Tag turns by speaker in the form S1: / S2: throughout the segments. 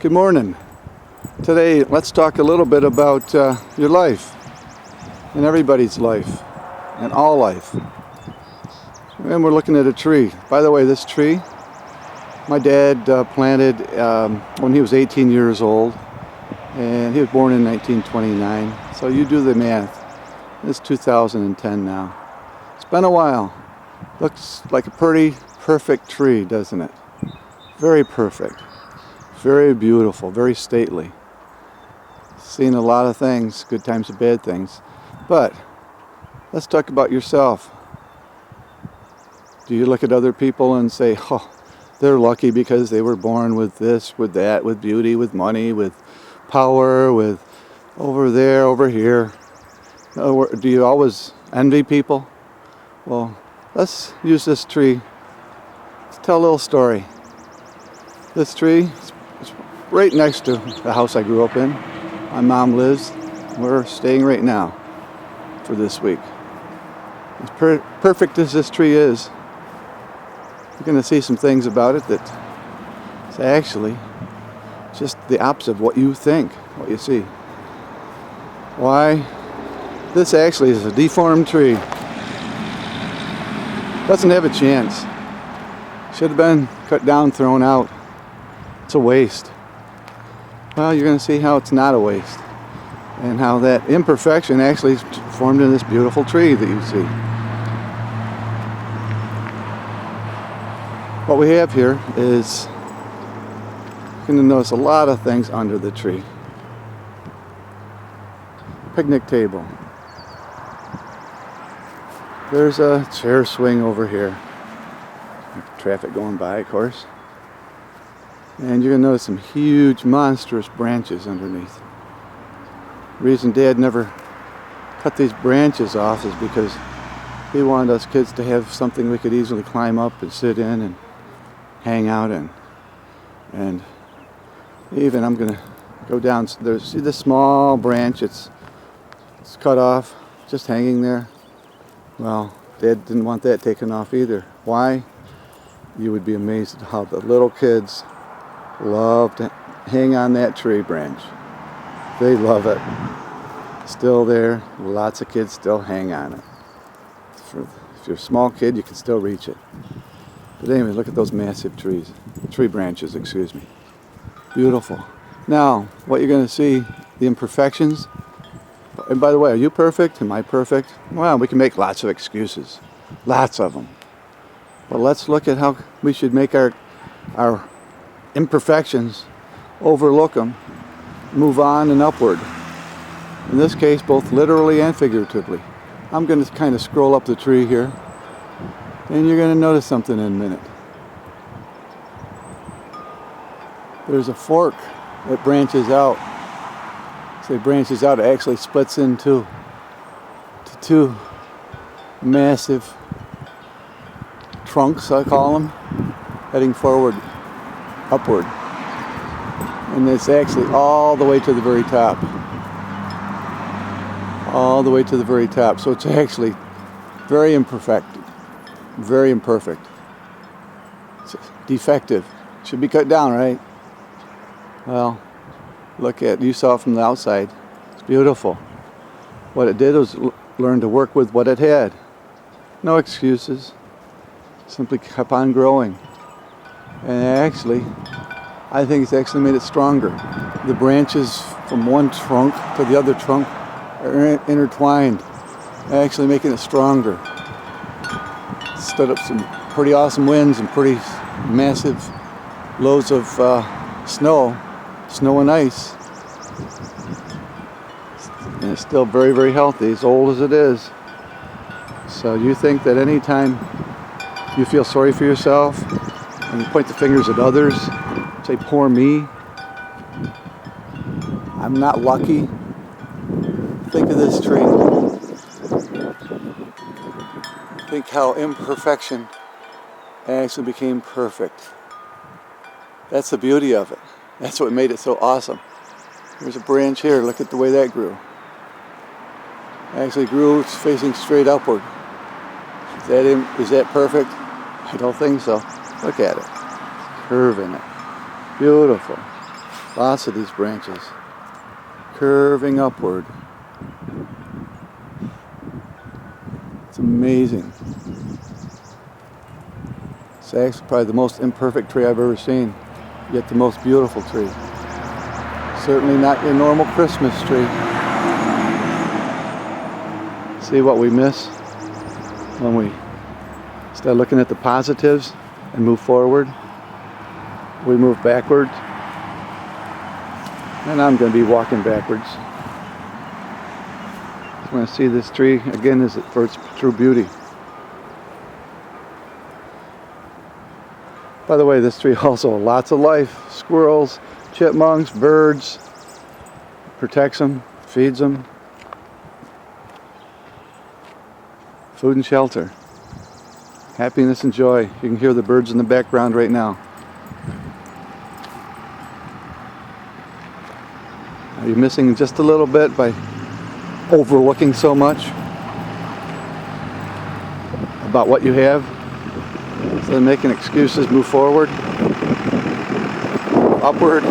S1: Good morning. Today, let's talk a little bit about your life and everybody's life and all life. And we're looking at a tree. By the way, this tree, my dad planted when he was 18 years old, and he was born in 1929. So you do the math. It's 2010 now. It's been a while. Looks like a pretty perfect tree, doesn't it? Very perfect. Very beautiful, very stately. Seen a lot of things, good times and bad things. But let's talk about yourself. Do you look at other people and say, oh, they're lucky because they were born with this, with that, with beauty, with money, with power, with over there, over here? Do you always envy people? Well, let's use this tree to tell a little story. This tree is right next to the house I grew up in. My mom lives. We're staying right now for this week. As perfect as this tree is, you're going to see some things about it that is actually just the opposite of what you think, what you see. Why? This actually is a deformed tree. Doesn't have a chance. Should have been cut down, thrown out. It's a waste. Well, you're going to see how it's not a waste, and how that imperfection actually formed in this beautiful tree that you see. What we have here is, you're going to notice a lot of things under the tree. Picnic table. There's a chair swing over here. Traffic going by, of course. And you're going to notice some huge, monstrous branches underneath. The reason Dad never cut these branches off is because he wanted us kids to have something we could easily climb up and sit in and hang out in. And even I'm going to go down. See this small branch? It's cut off, just hanging there. Well, Dad didn't want that taken off either. Why? You would be amazed at how the little kids love to hang on that tree branch. They love it. Still there. Lots of kids still hang on it. If you're a small kid, you can still reach it. But anyway, look at those massive tree branches, excuse me. Beautiful. Now, what you're going to see, the imperfections. And by the way, are you perfect? Am I perfect? Well, we can make lots of excuses. Lots of them. But let's look at how we should make our imperfections, overlook them, move on and upward. In this case, both literally and figuratively. I'm going to kind of scroll up the tree here, and you're going to notice something in a minute. There's a fork that branches out. So it branches out, it actually splits into two massive trunks, I call them, heading forward, upward. And it's actually all the way to the very top. All the way to the very top. So it's actually very imperfect. Very imperfect. It's defective. Should be cut down, right? Well, look at, you saw it from the outside. It's beautiful. What it did was learn to work with what it had. No excuses. Simply kept on growing. And actually, I think it's actually made it stronger. The branches from one trunk to the other trunk are intertwined, actually making it stronger. Stood up some pretty awesome winds and pretty massive loads of snow and ice. And it's still very, very healthy, as old as it is. So you think that anytime you feel sorry for yourself and you point the fingers at others, say, poor me, I'm not lucky, think of this tree. Think how imperfection actually became perfect. That's the beauty of it. That's what made it so awesome. There's a branch here. Look at the way that grew. Actually grew facing straight upward. Is that perfect? I don't think so. Look at it. Curve in it. Beautiful. Lots of these branches curving upward. It's amazing. It's actually probably the most imperfect tree I've ever seen, yet the most beautiful tree. Certainly not your normal Christmas tree. See what we miss when we start looking at the positives and move forward. We move backwards. And I'm going to be walking backwards. I want to see this tree again for its true beauty. By the way, this tree also lots of life. Squirrels, chipmunks, birds. Protects them, feeds them. Food and shelter. Happiness and joy. You can hear the birds in the background right now. Are you missing just a little bit by overlooking so much about what you have? Instead of making excuses, move forward, upward.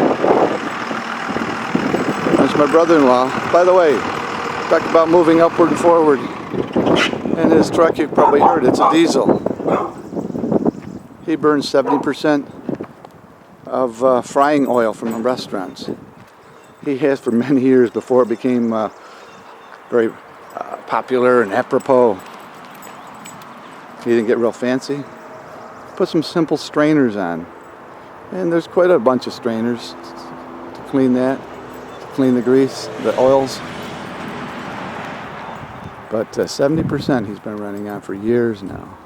S1: There's my brother-in-law. By the way, talk about moving upward and forward. And his truck, you've probably heard, it's a diesel. He burns 70% of frying oil from the restaurants. He has for many years before it became very popular and apropos. He didn't get real fancy. Put some simple strainers on. And there's quite a bunch of strainers to clean that, to clean the grease, the oils. But 70% he's been running on for years now.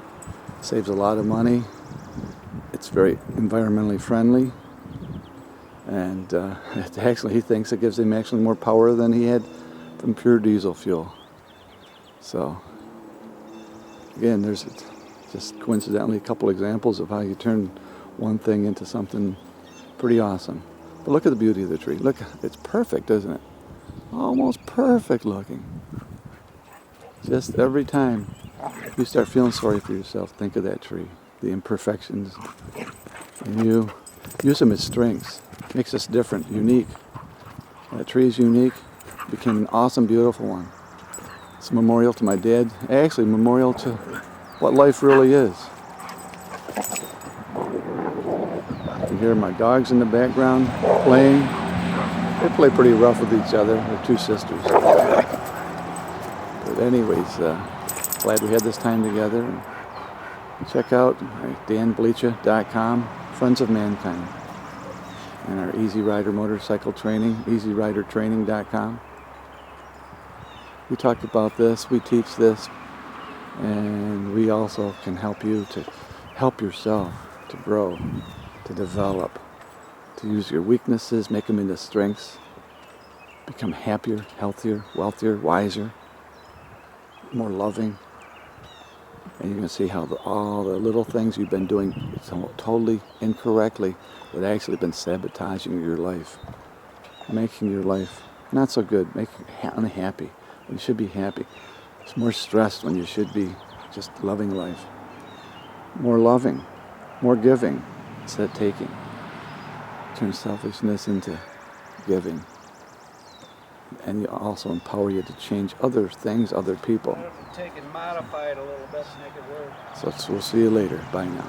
S1: Saves a lot of money. It's very environmentally friendly. And actually, he thinks it gives him actually more power than he had from pure diesel fuel. So, again, there's just coincidentally a couple examples of how you turn one thing into something pretty awesome. But look at the beauty of the tree. Look, it's perfect, isn't it? Almost perfect looking. Just every time you start feeling sorry for yourself, think of that tree, the imperfections, and you use them as strengths. Makes us different, unique. That tree is unique. Became an awesome, beautiful one. It's a memorial to my dad. Actually, a memorial to what life really is. You can hear my dogs in the background playing. They play pretty rough with each other. They're two sisters. But anyways, glad we had this time together. And check out danblecha.com, Friends of Mankind. And our Easy Rider motorcycle training, easyridertraining.com. We talk about this, we teach this, and we also can help you to help yourself to grow, to develop, to use your weaknesses, make them into strengths, become happier, healthier, wealthier, wiser, more loving. And you're going to see how all the little things you've been doing totally incorrectly would actually been sabotaging your life, making your life not so good, making you unhappy. You should be happy. It's more stressed when you should be just loving life. More loving, more giving instead of taking. Turn selfishness into giving. And you also empower you to change other things, other people.
S2: Take and modify it a little bit to make it work.
S1: So we'll see you later. Bye now.